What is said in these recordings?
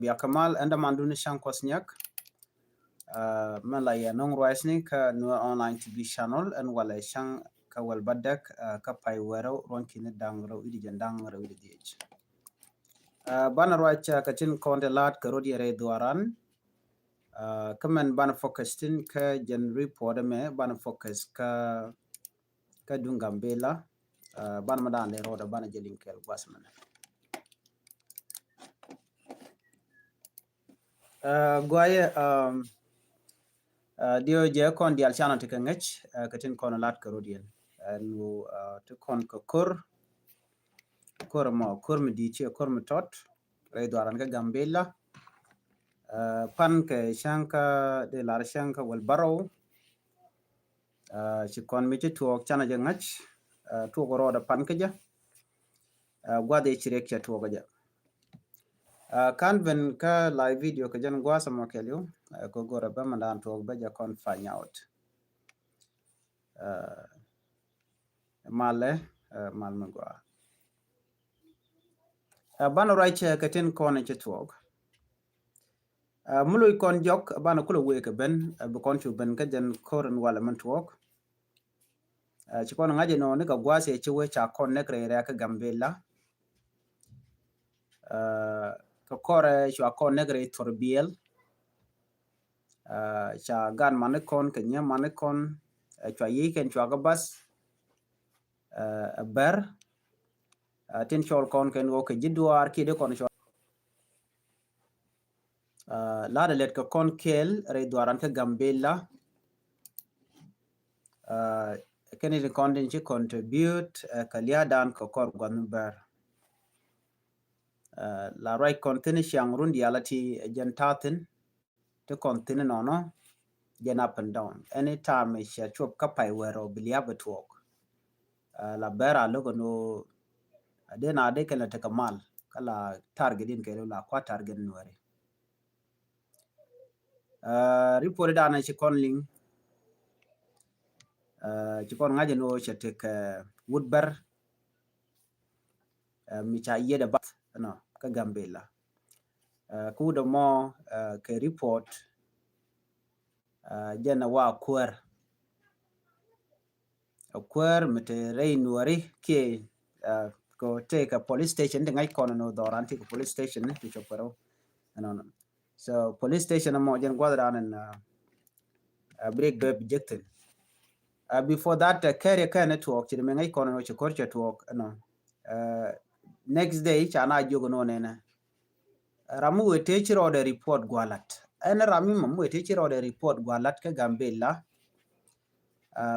Bia Kamal anda manduni shang kosnyak malaya nong rising ka Nuer online TV channel and wala shang ka wal badak ka pai wero ron kin dangro idi jandang ro idi diech bana roacha ka tin konde lat ka rodi re dhɔɔran kamen bana focus tin ka gen report me bana focus ka dung gambella bana madan le roda bana jelin kel basman goye dio je kon dial channel te ngech ka tin kon lat ka rodien nu te kon ko kor mi di che kor mi tot re dhɔɔran ka gambella pan ke shanka de lar shanka wal baro ci kon mi ci tuɔɔk chana je ngach tuɔɔk roda pan ke ja gwade chirek cha tuɔɔk ja kan ben ka live video ka jan gwa sama kelyo ko gora ba mandan tuɔɔk ba ja kon find out mal mangwa bana right ka tin kon ci tuɔɔk mulu kon jok bana kulo we ka ben bu kon chu ben ka jan koren wala man tuɔɔk ci kon ngaje no ne ka gwa se ci we cha kon ne kre ka gambella ka kore chwa kon negre torbiel cha gan manekon ke nya manekon chwa yiken chwa gabas ber tin chol kon ken wo ke jidwar ki de kon chwa la de let ka kon kel re dwaran ka gambella ken ni kon den chi contribute ka lia dan ko kor gon ber la right content shang run dialati jentatin to continue no gen up and down anytime I share chop kapai wero biliaba talk la bera logo no dena de kala take mal kala target din kelo la kwa target nuere report dana ci kon ling ci kon ngaje no chete ka woodber mi cha yeda bat no ka gambella ku do mo ke report jena wa kwer mete rei nuari ke go take a police station de ngai kono no dhɔɔran take police station to chopero no so police station mo jen gwadran and break the objective before that carry ka network ti me ngai kono no chokor network no next day chana jogo no nena ramu we techiro de report gwalat en rami mo we techiro de report gwalat ka gambella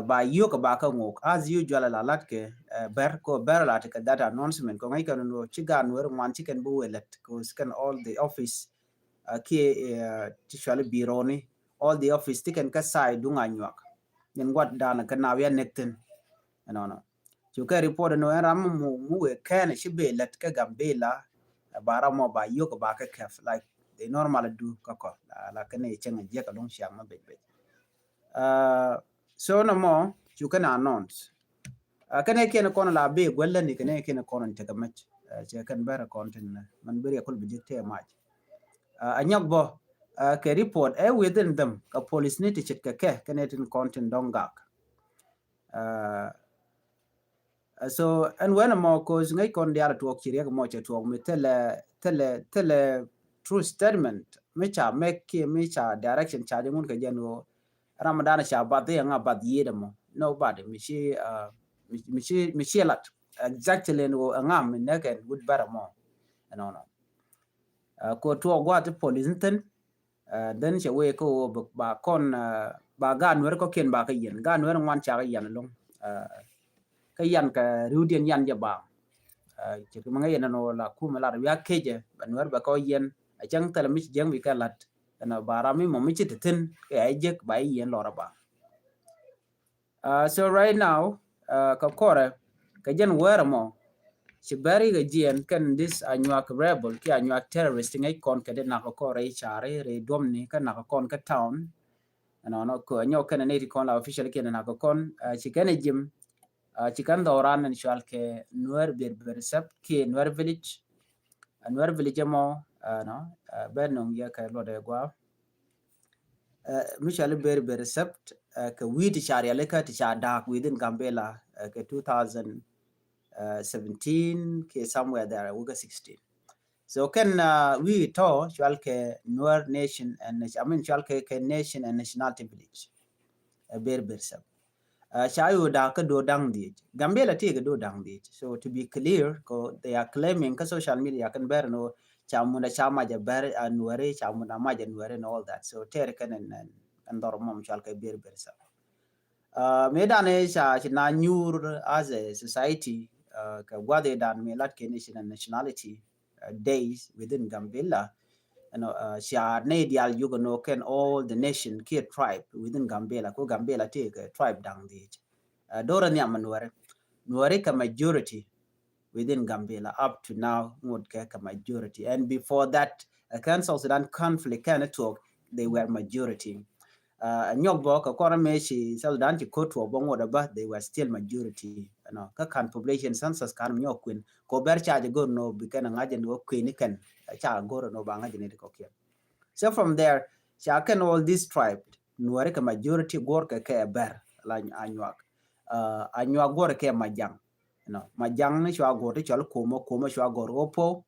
ba yok ba ka ngok as usual la lat ke ber la ke that announcement ko ngai kan no chigan wer man chicken bu welet ko scan all the office ke tishal bironi all the office tiken ka sai dunga nyak nyen wat dana ka na ya nekten no you can report no ram mu we kan shi be let ka gambella bara mo ba yok ba ka kef like they normally do ka ko la ka ne chen je ka long shang ma be so no more you can announce kane ken kono la be golle ni kane ken kono te gamat je kan bara content man bari kul bi jikte match anyok bo ke report within them ka police ni te chit ke kane tin content dongak so and when more cause ngai kon dia to kire mo che to me tele true statement me cha direction cha ngun ka jeno Ramadan cha bad nga bad yedamo nobody mishi lat exactly no ngam neken would better more no ko to what police ten then che we ko ba kon ba gan wer ko ken ba ka yen gan wer ngwan cha ka yen long ka yan ka rudian yan ja ba che ko mangai no la ku ma la ya keje ban wer ba ko yen a chang tala mi jeng wi ka lat na barami mo mi tin ke ajek ba yen lora ba so right now ka kore ka jen wera mo ci bari ga jien kan this anyak rebel ki anyak terrorist ngai kon ka de na ka kore chare re domni kan na ka kon ka town no ko anyo kan ne ri kon la official ken na ka kon ci kan jim ci kan dhɔɔran en shal ke Nuer ber sep ki Nuer village mo no benong ya ka lo de gwa Michelle very sept ka wheat sharia ka ta dark within Gambela ka 2017 ke somewhere there we 16. So can we to shall ke Nuer nation and I mean shall ke nation and nationality village very sept. Chayu da ka do dang di Gambela ti ka do dang di. So to be clear, they are claiming ka social media can bear no chamuna chama ja ber Nuere chamuna maja Nuere and all that. So tere kan and dormom shall ka ber sa. Medane cha na nyur as a society ka wade dan me lat ke nation and nationality days within Gambela. Sha ne dial yugo no ken all the nation key tribe within Gambela ko Gambela take a tribe down the Dora nyama Nuere ka majority within Gambela up to now ngod ka majority, and before that Council Sudan conflict can talk they were majority. Nyogbo ka kora meshi Sudan ti kotu bongo da ba they were still majority. Ka kan population census kan nyokwin ko ber charge go no bikana ngaje no kwini kan cha goro no banga jene ko kya. So from there chaken all this tribe Nuere ka majority gor ka ber la anywak anywak gor ka majang majang ni shwa gor chal komo shwa gor opo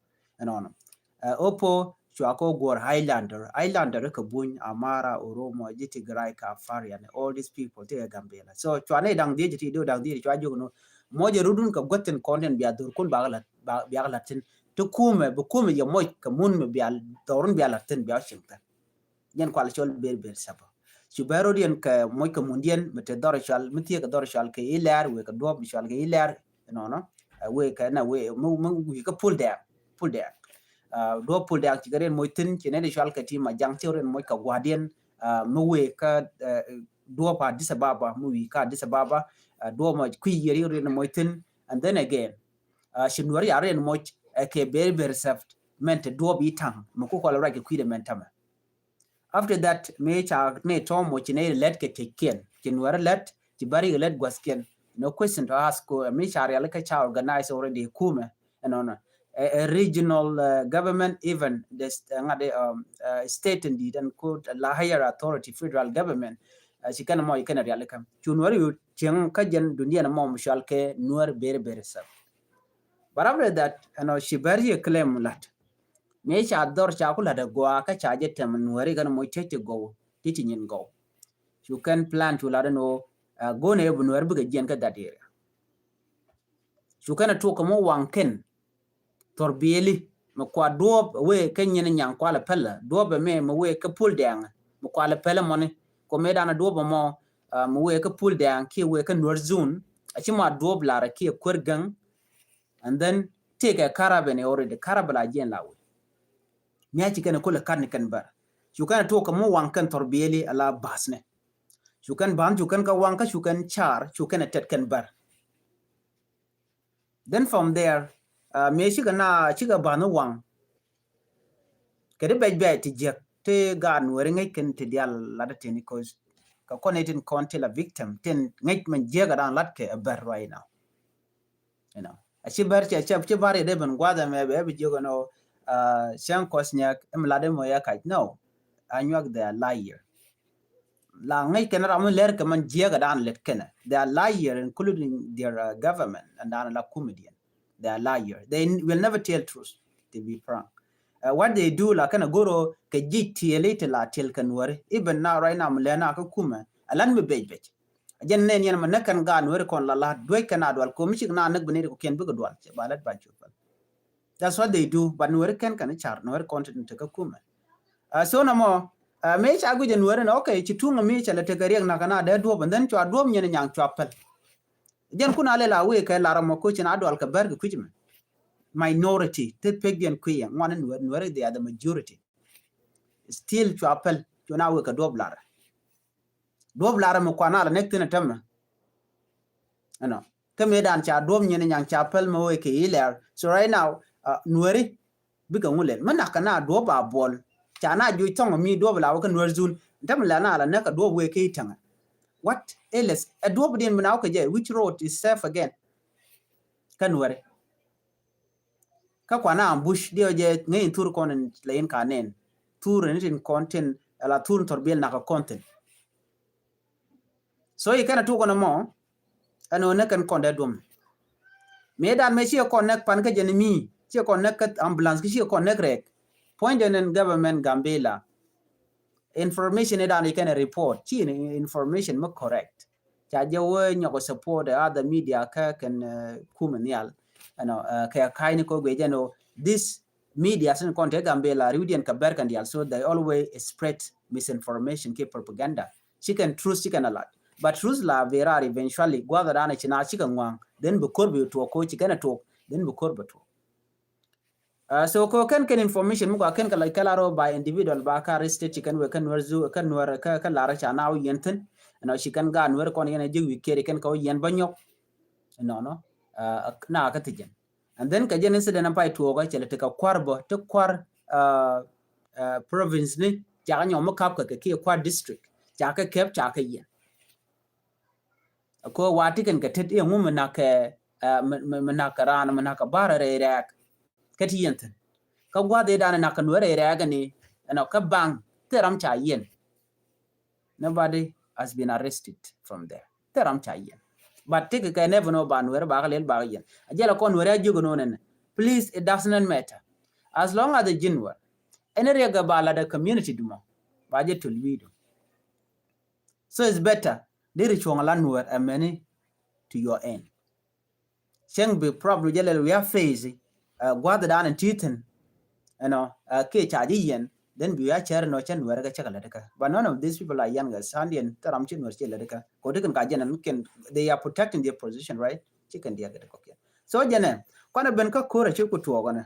opo shwa ko gor highlander ka buny Amara Oromo Jiti Grai ka Farian all these people te Gambela. So chwane dang die jiti do dang die chwa jogo no moje rudun ka gotten content biya dur kun biya latin to kume bu kume ye moy ka mun me biya dorun biya latin biya shimta yen kwal chol ber sabo subaro dien ka moy ka mundien mete dor chal mtie ka dor chal ke ilar we ka dob chal ke ilar we ka na we mu ka pull there do pull there ti garen moy tin ci ne de chal ka ti ma jang ci ren moy ka gwadien mu we ka do pa disababa mu wi ka disababa do ma ku yeri ren moy tin, and then again shinwari are en moy ke ber saft mente do bi tang mu ko la ke kwide mentama. After that me cha ne tom mo chine let ke teken chinwari let ti bari let gwasken no question to ask ko me cha real ka cha organize already kume a regional government, even the state indeed and could la higher authority federal government she can mo ikana real ka chunwari yu cheng ka jen dunia na mo mshal ke Nuer ber sa. But after that she bari claim lat me cha dor cha kula da goa ka cha je tem Nuere gan mo tete go titi nyin go you can plan to la no go ne bu Nuer bu ga jen ka that area you can to ko mo wanken torbieli mo kwa dob we kenyen nyang kwala pella dob me mo we ka pul dang mo kwala pella moni ko me dana dob mo mo we ka pul dang ki we ka Nuer zone achi ma dob lara ki kurgang, and then take a caravan already carabala jen lawe miachi kana kula kan kan bar shukan to ko mo wankan torbieli ala basne shukan ban shukan ka wanka shukan char shukan tet kan bar. Then from there me shiga na shiga banu wang kede bej ti jek te ga Nuere ngai ken te dial ladate ni cause ka connecting content a victim ten ngai man jega dan latke a bar right now a shibar che bare de ban gwada me be jogo no shan kosnyak emlade mo ya kaj no anyak they are liar la ngai ken ramu ler ka man jega dan let ken they are liar including their government and dan la comedian they are liar they will never tell truth to be frank. What they do la kana goro ka jitiele la tel kan Nuere even now right now mlena ka kuma alan me bej jen nen yen man kan ga Nuere kon la doy kana dwal ko mi na nak bene ko ken buga dwal ce balat ba ci. That's what they do, but Nuere kan char Nuere content ka kuma so na mo me cha gu je Nuere no okay ci tunga mi cha la te gariek na kana da do ban den chwa do nyen nyang chwapal jen kuna le la we ka la ramo ko ci na dwal ka ber ku jima minority te pegien kuya ngwana Nuere they are the majority still chwapel chuna we ka doblar mo kwana la nek tina tamma kame dan cha dom nyen nyang chapel mo we ke iler. So right now Nuere biga ngulen manaka na doba bol cha na ju tong mi dobla ka Nuer zun tam la na la neka dob we ke tanga what else a dob din mna ka je which road is safe again ka Nuere ka kwana ambush dio je ngai tur konen lain kanen tur in content ala tur torbel na ka content so you kana tu kono mo ano ne kan konde dum me dan me chi connect pan ka jenemi chi connect ambulance chi connect rek point in government gambella information dan you can report chi information mo correct cha je wo nyoko support other media ka kan kumanial ano ka kaini ko gwejeno this media sin konte gambella rudian ka berkan dial so they always spread misinformation ke propaganda chicken truth chicken a lot but truth la vera eventually gwada dana china chicken wang then be korbe to ko chicken to then be korbe to so ko kan information mu kan kala kalaro by individual ba ka restate chicken we kan warzu kan war ka lara chana o yenten no chicken ga nwer kon yana jigwi kere kan ko yen banyok no na ka tijen and then ka jenen sede na pai to ga chele te ka kwarbo te kwar province ni ja nyo mo kap ka ke kwar district ja ka kep ja ka yen ko wati kan ka tet yen mu na ka ran na ka bara re rak ka ti yenten ka gwade dana na ka nwere re ga ni no ka bang teram cha yen nobody has been arrested from there teram cha yen but take ka never know ban where ba lel ba yen ajela kon where ajugo no nen please it doesn't matter as long as the jinwa any rega bala the community dumo ba je to lido so it's better they reach on land where a many to your end sheng be problem jele we are facing gwada dan titen you know ke chaji yen then we are chair no chen where ga chakala deka but none of these people are young as sandian taram chin wer chela deka ko de kan gajen can they are protecting their position right chicken dia ga ko so jene kwana ben ka kore chi ku tuo gona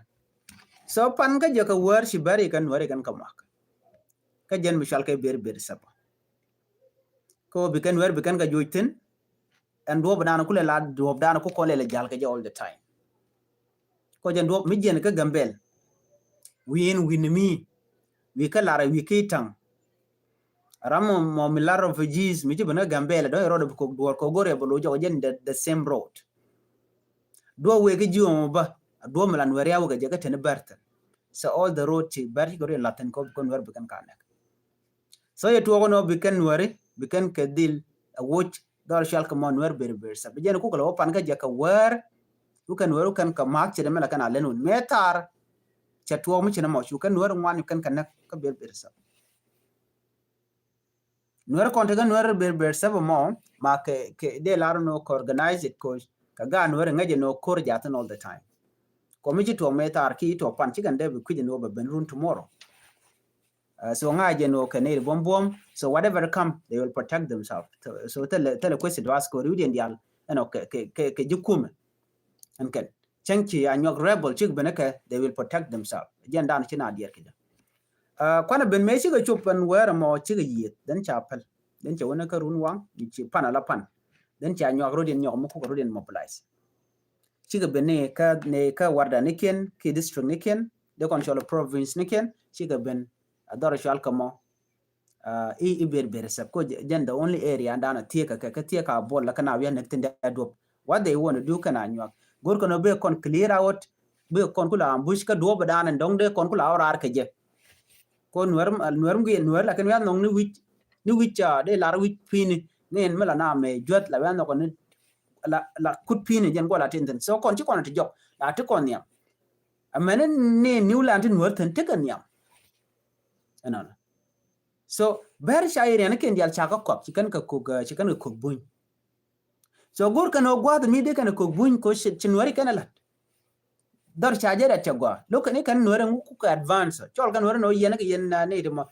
so pan ga je ka wer shi bari kan wari kan kamak ka jen mishal ke ber sapa ko bi kan wer bi kan ga juitin and do bana kule la do bana ko le jal ka je all the time ko jen do mi jen ka gambel win me we ka lara we kitang ramo mo milar refugees mi jibana gambela do road ko do ko gore bolo jo jen the same road do we ga jiwo ba do milan wari awu ga je ka tan barta so all the road to bari gore latin ko kon wer bikan kana so ye to no bikan wari bikan kadil a watch dor shal ka mon wer ber sa be jen ko ko pan ga je ka wer ku kan wer kan ka mak che de mala kana lenun metar cha to mu china mo shu kan wer ngwan kan kana ka ber sa Nuer konte ga Nuer ber sabo mo ma ke de laro no ko organize it ko ka ga Nuer ngaje no kor jatan all the time committee to metar ki to pan chigan de ku je no ben run tomorrow so ngaje no kanel bom so whatever come they will protect themselves so tell question to ask ko rudien dial no ke jukume and ken chanchi anyok rebel chik beneke they will protect themselves jen dan china dier kida kwana ben me shiga chupan wera mo chiga yit den chapel den che wona ka run wang chi pana la pan den cha nyok rodin nyok mo ko rodin mobilize chiga ben ne ka warda niken ki district niken de control province niken chiga ben adoro shal kamo i ber sab ko jen the only area ndana tieka ka tieka bol la kana wian nektin do what they want to do kana nyok gor kono be kon clear out be kon kula ambush ka do badana ndong de kon kula orar ke je ko nuer nuer la ken yan nong ni wich de lar wich pini nen mala na me jot la yan ko ni la kut pini jen ko la tinten so kon ti kon ti jok la ti kon yam amene ne new land nuer ten te kan yam anana so ber shaire ne ken dial chaka kop chikan ka ko bun so gor kan o gwa mi de kan ko bun ko chinwari kan la dar chaje da chagwa lokani kan nuer ku ka advance chol kan nuer no yen ka yen ne de mo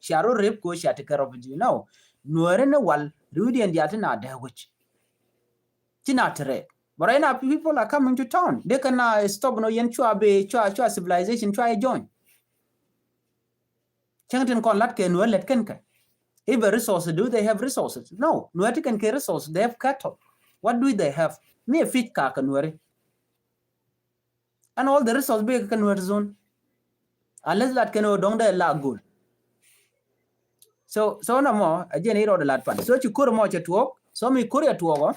charo rep ko shati karov you know nuer ne wal rudien dia tana da wuch tina tre but right now people are coming to town they can stop no yen chua civilization try join changten kon lat ke nuer let kan ka if a resource do they have resources no nuer can ke resources they have cattle what do they have me fit ka kan nuer and all the resources be kan nuer zone unless that can dong da la gul so no more again iro de lat pan so chi kur mo che tuok so mi kur ya tuogo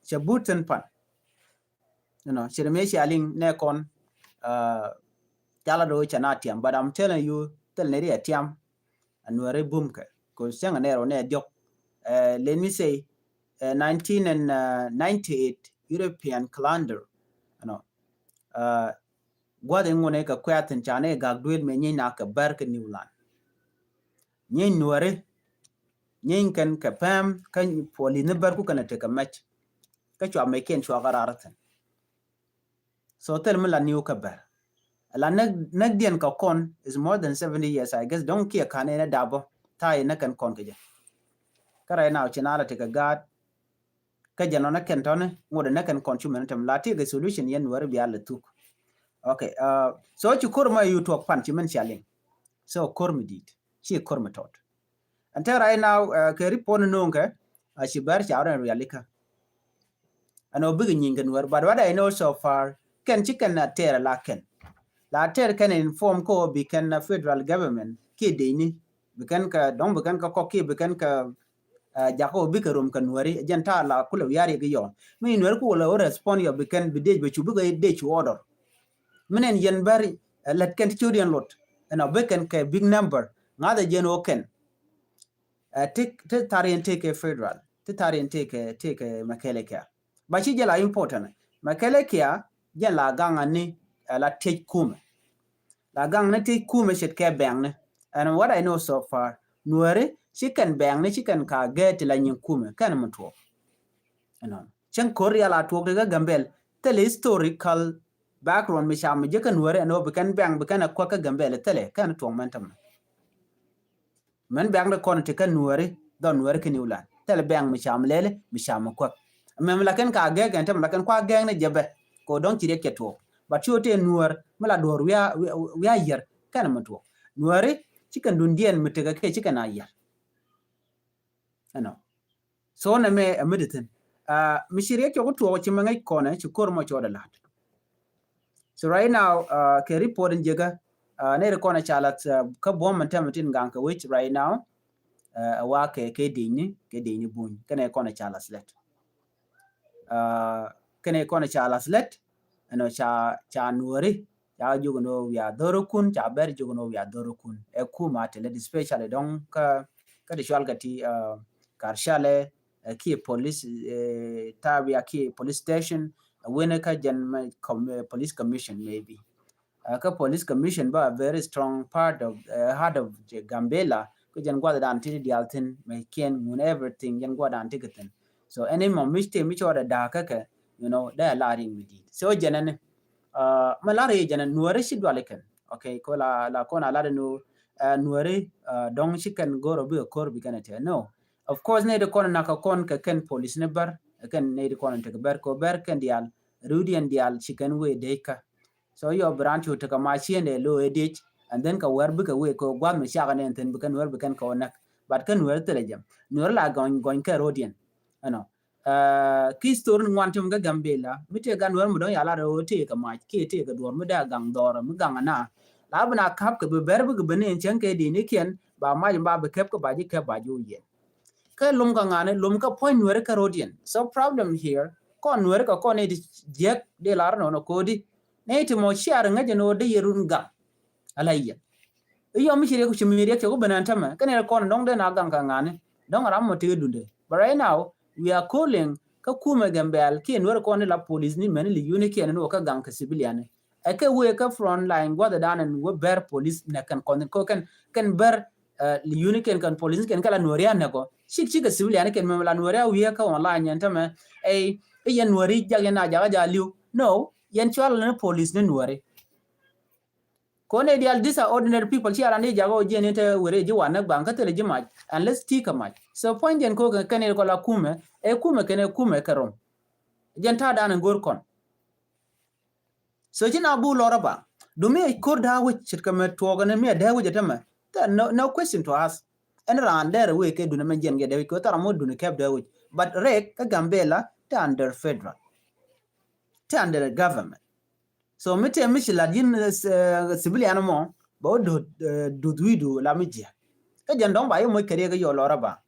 che buten pan Shirme shaling ne kon tala do chana tiam, but I'm telling you tel neri atiam Nuer bumke ko senga nero ne diok. Let me say 1998 European calendar gwade ngone ka kwatin chane ga duel me nyina ka barka Newland nyin Nuer nyin kan ka pam kan poli ne barku kana te ka match ka chwa me ken chwa gararatan so tel mala new ka bar la nag dien ka kon is more than 70 years I guess don't care kan ne dabo tai na kan kon ke kara now chinala te ka gad ka jano na ken tone ngode na kan consumer tam la te ga solution yen Nuer bi ala tuk okay so chukur ma you talk pan chimen shaling so kormi dit chi kormi tot until right now ke ripon nonke she bar chawren realika ano big nyingen Nuer but what I know so far can chicken na ter la can inform ko bi can federal government ki deni bi kan ka don bi kan ka ko ki bi kan ka jako bi ka rom kan Nuer janta la kula yari ga yon mi Nuer ko la respond yo bi kan bi de bi chu bi ga de chu order minen yen bari let kan chudien lot and be kan ka big number ngada jen oken take tarien take federal tarien take makeleka ba chi jela important makeleka jen la ganga ni la take kume la gang na take kume shit ke bang ne and what I know so far Nuer she can bang ne she can ka get la nyin kume kan mutwo chen korea la to ga gambel tell historical background mi sham je kan Nuer no bekan bang bekan ko ka gambel tele kan to mantam men bang de kon te kan Nuer don Nuer kan Newland tele bang mi sham lele mi sham ko mem la kan ka ge gan tam la kan kwa ge ne jebe ko don ti ke to but chote Nuer mala dor wi ayer kan mutwo Nuer chikan dundien mitega ke chikan ayer so na me ameditin mishire ke ko to chimangai kone chikor mo choda lat. So right now, ke reporting jega ne rekona chalat ka bom mantamatin ganka which right now wa ke dini bun kene kona chalas let. Kene kona chalas let ano cha Nuer ya jugono ya dorokun cha ber jugono ya dorokun e kuma tele especially don ka de shwalgati karshale ki police tabia ki police station when ka jan police commission maybe ka police commission ba a very strong part of heart of the gambella ko jan gwada dan ti dialtin me ken mun everything jan gwada antigaten so any mo miste mi choda da ka da laring midi so janan malari janan Nuer shidwaleken okay ko la kona la no Nuer dong chicken goro bi ko bi kanete no of course ne de kona naka kon ka ken police ne bar ken ne de kona te bar ko bar ken dial rudian dial chicken we deka so your branch to ka machine lo edich and then ka wer bi ka we ko gwa me shaga ne ten bi kan wer bi kan ka onak but kan wer telejam Nuer la gon ka rodian ki store ngwantum ga gambela mite gan wer mu don yala ro te ka ma ke te ka dor mu da gang dor mu gang na la bana kap ka be ber bi bene chen ke di ni ken ba ma ba be kep ko ba ji ke ba ju ye ka lum ka ngane lum ka point Nuer ka rodian so problem here kon Nuer ka kon e je de lar no ko di ne ti mo share ngaje no de yerun ga alayya iyo mi shire ku chimiri ke ko benanta ma kan kon dong de na gang ka ngane dong ram mo te dunde but right now we are calling ka kuma gambel ki Nuer ko ne la police ni men li unity en no ka gang ka civilian e ke we ka front line go da dan we bear police ne kan kon ko kan bear li unity kan police kan kala Nuer ya ne ko chik ka civilian kan men la Nuer ya we ka online en tama e yen Nuer ja na ja liu no yen chwal ne police ne Nuer kone dial these are ordinary people here and jago jeni te were ji wana banka tele ji maj and let's take a match so point jen ko kane ko la kume kene kume karom jenta dan ngor kon so jina bu loraba do me ko da which kame to gane me da wuje tama no question to ask and ran there we ke do na men jen ge de ko tara mo do ne kep da wuje but rek ka gambela ta under federal ta under government so mite mishila din civilian mo bo do duidu la mijia ka jandong ba yo mo kere ga yo lora ba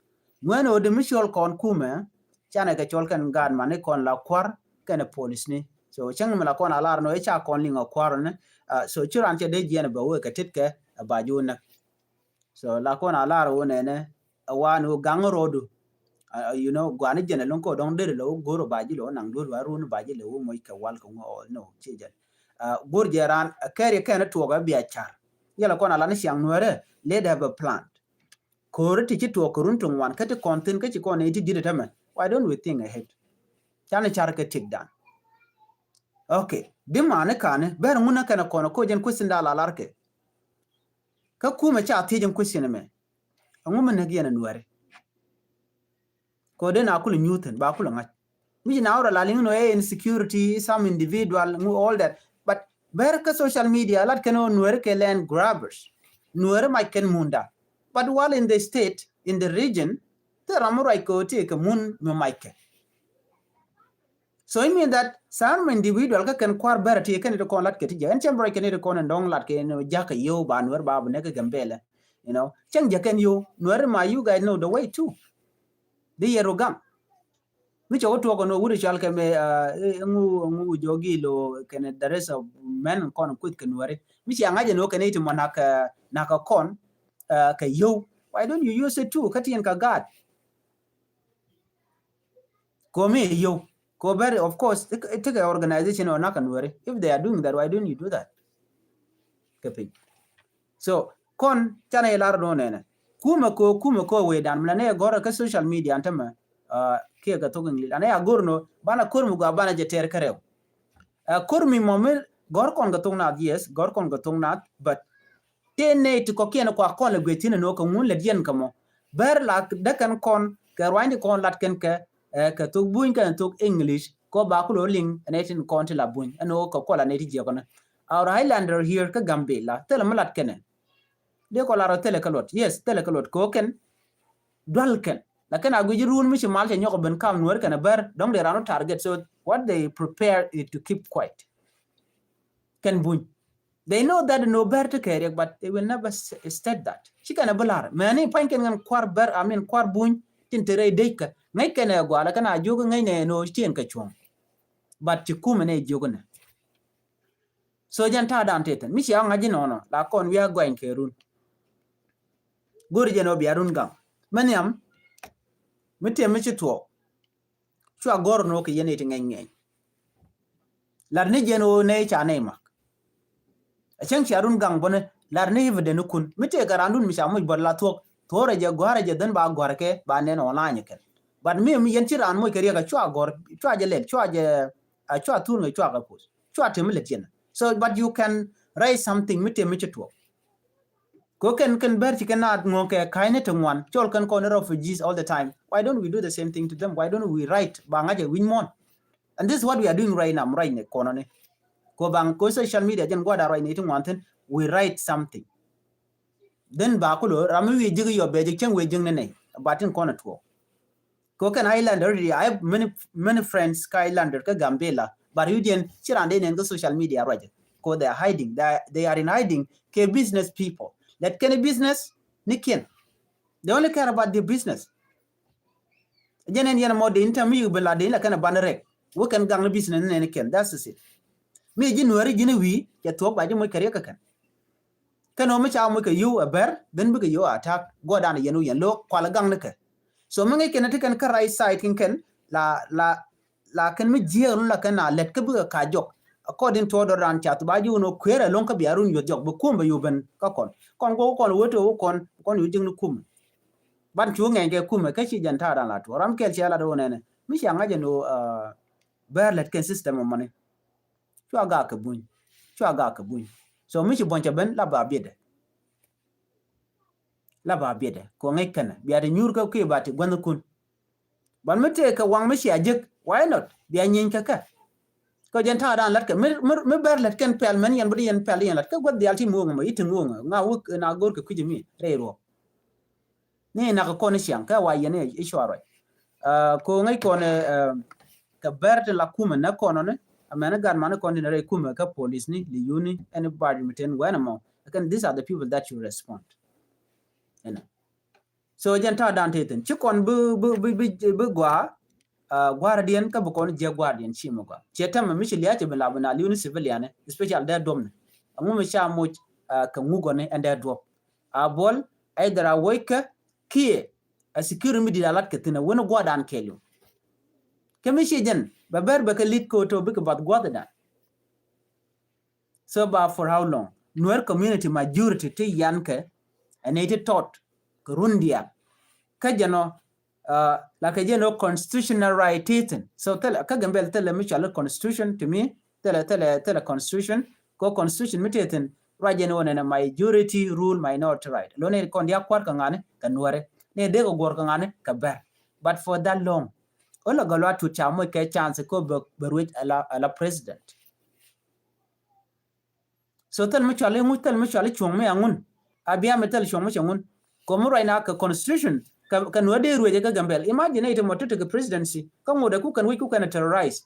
ngweno de mishol kon kume chana ka chol kan gad mane kon la kwar kana police ni so chang mala kon alar no echa kon lingo kwaron so churan che de jene ba we ka titke ba juna so la kon alar wone ne awanu gangrodu you know gwani jene lonko don de lo goro baji lo nang do warun baji lo mo ka wal ko no chejen gor jeran kare kana to ga biya char yala kon ala ne siang nuere let have a plan kore ti to korun tong wan kate content ka ci ko ne ti didata man why don't we think ahead chane char ka tik dan okay di mane kane ber nguna kana kono ko jen question da lalarke ka kuma cha tijen question me nguma na giya na nuere ko de na kulu newton ba kulu ngat mi na ora laling no insecurity some individual all that but ber ka social media lat kano nuere ke land grabbers nuere mai ken munda but while in the state in the region there are more ko take mun me maike so I mean that some individual ka kan kwar ber ti ken ko lat ke ti jan chambro ken ko ndong lat ke no jaka yo ba nuer ba ne ka gambela you know chang jaken yo nuer ma you guys know the way too the yerogam mi cho to ko no wuri chal ke me ngu jogi lo ken the rest of men kon kut ken nuer mi chi anga je no ken ti monaka naka kon ka yo why don't you use it too katien ka god ko me yo ko very of course take an organization or naka nuer if they are doing that why don't you do that kapin so kon chana ilar do nene kuma ko we dan mlane gora ka social media antama ke ga to ngil ana ya gorno bana kurmu ga bana je ter karew kurmi momel gor kon ga tongna yes gor kon ga tongna but tene to ko ken ko kon le gwetina no ko mun le dien kamo ber la dakan kon ka rwandi kon lat ken ka to buin kan to english ko ba ko ling anetin kon la buin ano ko la neti je kono our highlander here ka gambela tele malat kenen de ko la tele kalot yes tele kalot ko ken dwal ken lakin aguji run mi mal te nyoko ben kam nuer kana ber dong de rano target so what they prepare is to keep quiet ken buin they know that no ber to carry but they will never state that chikana bular mani pain ken ngam kwar ber amin kwar buin tin tere deika ngai ken go ala kana jogo ngai ne no tien ka chon but chikume ne jogo na so jan ta dan teten mi sia ngaji no la kon wi agwain kerun gori jeno bi arun gam maniam mite mi chito chwa gor no ke yene tinga ngeng lar ne jeno ne cha ne mak a chen chi arun gang bone lar ne yevde no kun mite garandun mi cha mo bolla tok tore je gware je den ba gwar ke ba ne no la nyiken but mi yen chi ran mo ke riga chwa gor chwa je le chwa je chwa tur ngai chwa ga pus chwa te mi le tien so but you can raise something mite mi chito ko ken ber chi kana ngo ke kaine to ngwan chol kan ko refugees all the time why don't we do the same thing to them why don't we write banga je win mon and this is what we are doing right now right ne kono ne ko bang ko social media jen goda right ne to ngwan we write something then ba ko lo ramu wi jigi yo be je chen we jing ne batin kono to ko kan islander I have many friends ka islander ka gambela but you didn't chirande ne go social media right ko they are hiding they are in hiding ke business people that kind of business nikin they only care about their business jenen yana mode interview bela de la kana banere wo kan gang business ne nikin that's it me jin wari jin wi ya to ba je mo kare ka kan kano mi cha mo ka you a ber then bi ka you attack go dan yenu yan lo kwala gang ne ka so mo ngai ken kan ka right side kin la kan mi jier la kana let ka bi ka jok according to the ran chat ba ju no kwere lon ka biarun yo jok bu kumba yu ben ka kon go kon woto kon yu jing kum ban chu ngai ke kum ka chi jan ta ran la to ram kel chi ala do ne mi sha ngaje no ber let ken system money chwa ga ka bun so mi chi boncha ben la ba biede ko ngai kana biade nyur ka ke ba ti gwan kun ban mi te ka wang mi sha jik why not bi anyin ka ko jen ta dan lat ke me ber lat ken pel men yan budi yan pel yan lat ka god dial ti mo ma itin mo nga wuk na gor ke kujimi reero ni na ko ne siang ka wa yene ishwaro ko ngai ko ne ka ber de la kuma na kono ne amana gan man ko ne re kuma ka police ni li uni anybody meten wana mo again these are the people that you respond you know so jen ta dan teten chi kon bu gwa guardian ka bukon je guardian chimo ko chetam mi chilia che bela bana liuni civilian especially da dom amu mi sha mo ka ngugo ne and drop a bol either a wake kie a security mi dilalat ke tina wono gwadan kelu kemi shejen ba ber ba ka lit ko to bik bad gwada so ba for how long Nuer community majority te yanke and it taught kurundia kajano la kajeno constitutional right it so tell kagambel tell me chala constitution to me tell constitution ko constitution miteten rajeno na majority rule minority right lo ne kon dia kwar kangane kanware ne de go gor kangane kaber but for that long ola galwa to chamo ke chance ko berwit ala president so tell me chale chong me angun abia metal chong me changun komo right now ka constitution kan wade ruwe ka gambel imagine ite mototo ka presidency ka ngoda ku kan terrorize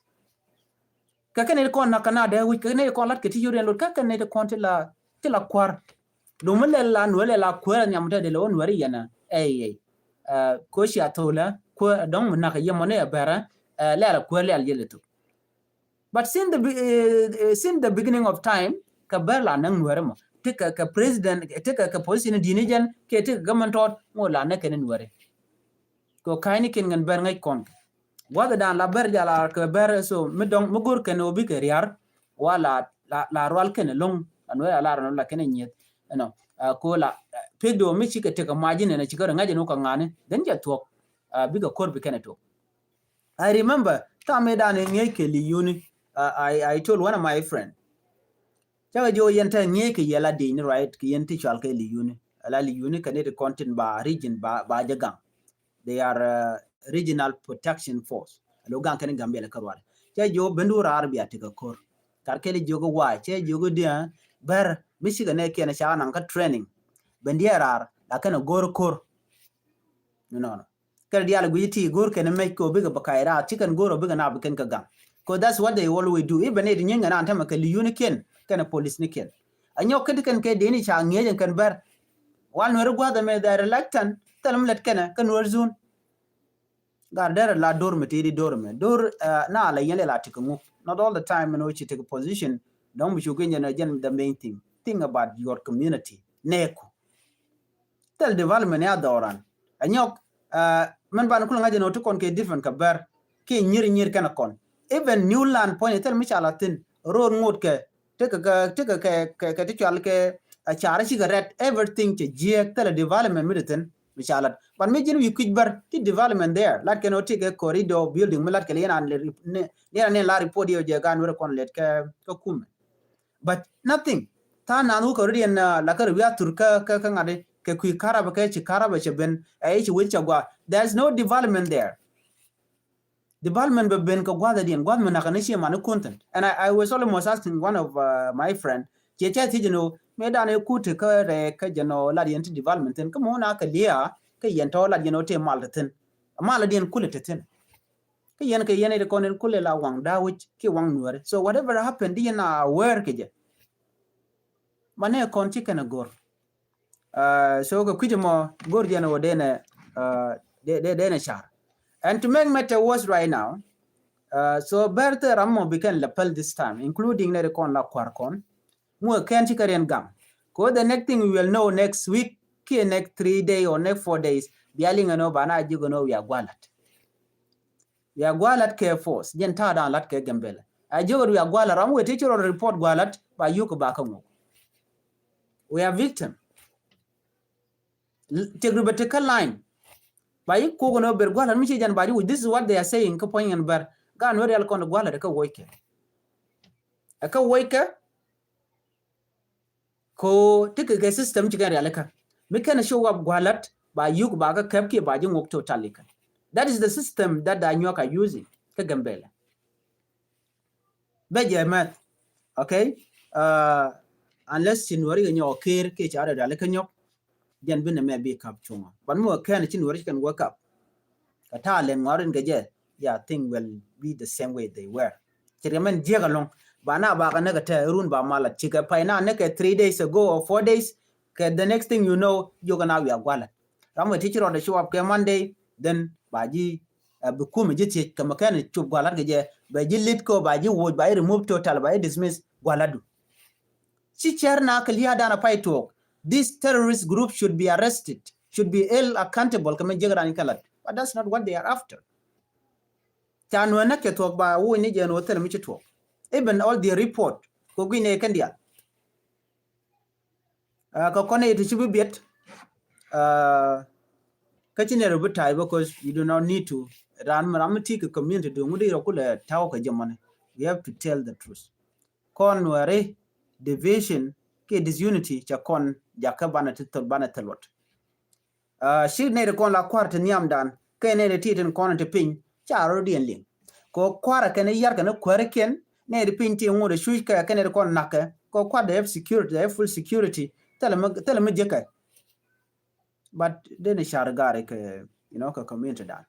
ka kan ko na kanada wi ka ne ko lat ka ti yore lot ka kan ne ko tila kwar do mele la no le la kwar nyamta de lo wari yana ko shi atola ko don na ka yemo ne bara la kwar le aljeleto but since the beginning of time ka berla nang nuere mo tika ka president tika ka policy ni dinijan ke tika government mo la na ken nuere ko kaini ken ngan ber ngai kon wada dan la ber jala ka ber so midong mugur ken obi ke riar wala la rwal ken long anwe la ran la ken nyet no ko la pedo mi chike tika majine na chikara ngaje no ka ngane den ja tok biga kor bi ken to I remember tame dan ngai ke li uni I told one of my friend chaga jo yenta nye ke yela din right ke yenti chal ke li uni ala li uni kane the content ba region ba jagang they are regional protection force alo gang kane gambia karwal cha jo bendu rar biya te kor kar ke li jogo wa cha jogo dia bar misiga ne ke na cha nan ka training bendia rar la kana gor kor no kar dia la guiti gor ke ne me ko biga bakaira chicken goro biga na biken ka gang because that's what they always do even it nyanga na antama ke li uni ken kana police niken anyo kan ke deni cha ngejen kan bar wan wer gwada me da reluctant talam let kana kan warzun gardera la dor metiri dor na la yele la tikungu not all the time in which you take a position don't be shugen na jen the main thing about your community neko tel development ya dhɔɔran anyo man ban kula ngaje no to kon ke different ka bar ke nyir kana kon even new land point tel mi chala tin road ngot ke tika ke tichal ke achara cigarette everything che je tele development mediten misalat but me jin wi kujbar ti development there lat can take a corridor building melat ke yana ne la report yo je gan wer kon let ke kum but nothing ta nanu ko rian la ka wi turka ka ngade ke ku karaba ke ci karaba che ben ai ci wicha gwa there's no development there development be ben ko gwada dien gwada na kana shi manu content and I was almost asking one of my friend che ti jino me da ne ku te ka re ka jeno la dien development ten ko mo na ka lia ka yen to la jeno te mal ten mal dien kulete ten ka yen de konen kule la wang da which ki wang nuare so whatever happened dien na where ke je mane kon ti kana gor so ko kujimo gor jeno dene de char. And to make matter worse right now, so Bertha Ramo became lapel this time, including Nericon La Quarcon, more Kantikarian Gam. Because the next thing we will know next week, next 3 days or next 4 days, Bialing and Obana, you know, we are Gualat. We are Gualat Care Force, Gentada and Latke Gambella. I joke we are Gualat, I'm with teacher or report Gualat by Yukobakamo. We are victim. Take the vertical line. By ko no ber gwala mi jan bari this is what they are saying ko point and bar gan wori al kon gwala ka woike ko tike system ci gari alaka mi kana show up gwalat ba yuk ba ka kapke ba jin wok totally that is the system that the nyoka using ka gambela beje mat okay unless in wori nyo ker ke ci ara alaka nyok jan bin me be kap chunga ban mo kan chin wori kan wake up kata len ngorin gaje yeah thing will be the same way they were chirgamen jega long bana ba kana ta run ba mala chika paina ne ke 3 days ago or 4 days ke the next thing you know you're gonna be agwala ramu teacher on the show up ke Monday then baji bu kuma jiti kama kan chụp gwalat ge je ba ji lit ko ba ji wo ba remove total ba dismiss gwaladu si chairna kaliya dana pai talk this terrorist group should be arrested, should be held accountable kama jegran kalat, but that's not what they are after. Chanwa na ke talk ba wo ni je no tel mi talk, even all the report ko gine kandia ka kone it should be bet kachine rubutai because you do not need to ran maramati ka community do ngudi rokula taw ka jamane. We have to tell the truth. Kon ware division ke disunity cha kon jakabana to bana telot shi ne de kon la kwarte niam dan ke ne de titen kon te pin cha ro dien ling ko kwara ke ne yar ke ne kware ken ne de pin ti ngode shu ka ke ne de kon naka ko kwa de security de full security tele me jeka but de ne shar gare ke ka community dan.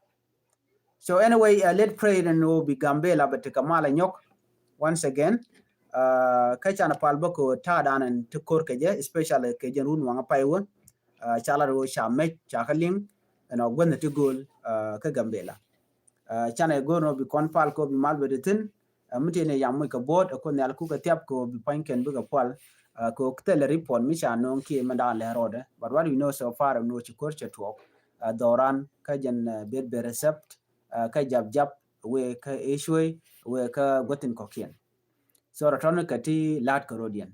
So anyway, let's pray and no be gambella but kamala nyok once again kachana palba ko ta danan to kor ke je especially ke je run wanga paiwon chala ro shamek chakaling gwen to gol ka gambela chana go no bi kon pal ko bi malbe tin mutene yam ka board ko ne alku ka tiap ko bi panken bu ka pal ko tele report mi cha non ki mandan le rode, but what we know so far no chikor chetwo dhɔɔran ka jen bed be recept ka jab we ka issue we ka gotin kokien so ratonu kati lat karodian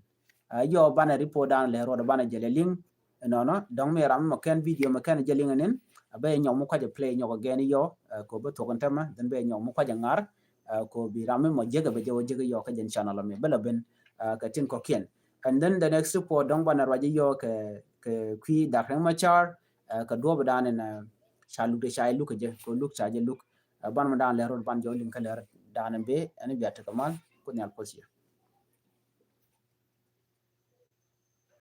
yo bana report down le rode bana jele ling no dong me ram ken video ken jeling nen abe nyom ko je play nyoko gen yo ko be to kontama den be nyom ko je ngar ko bi ram mo jega be jega yo ka jen channel me bela ben ka tin kokien. And then the next report dong bana raji yo ke kwi dakrang machar ka do dan en chalu de chai look je ko look cha je look ban ma dan le rod ban jo lin ka le dan be ani biata kamal ko nyal posia.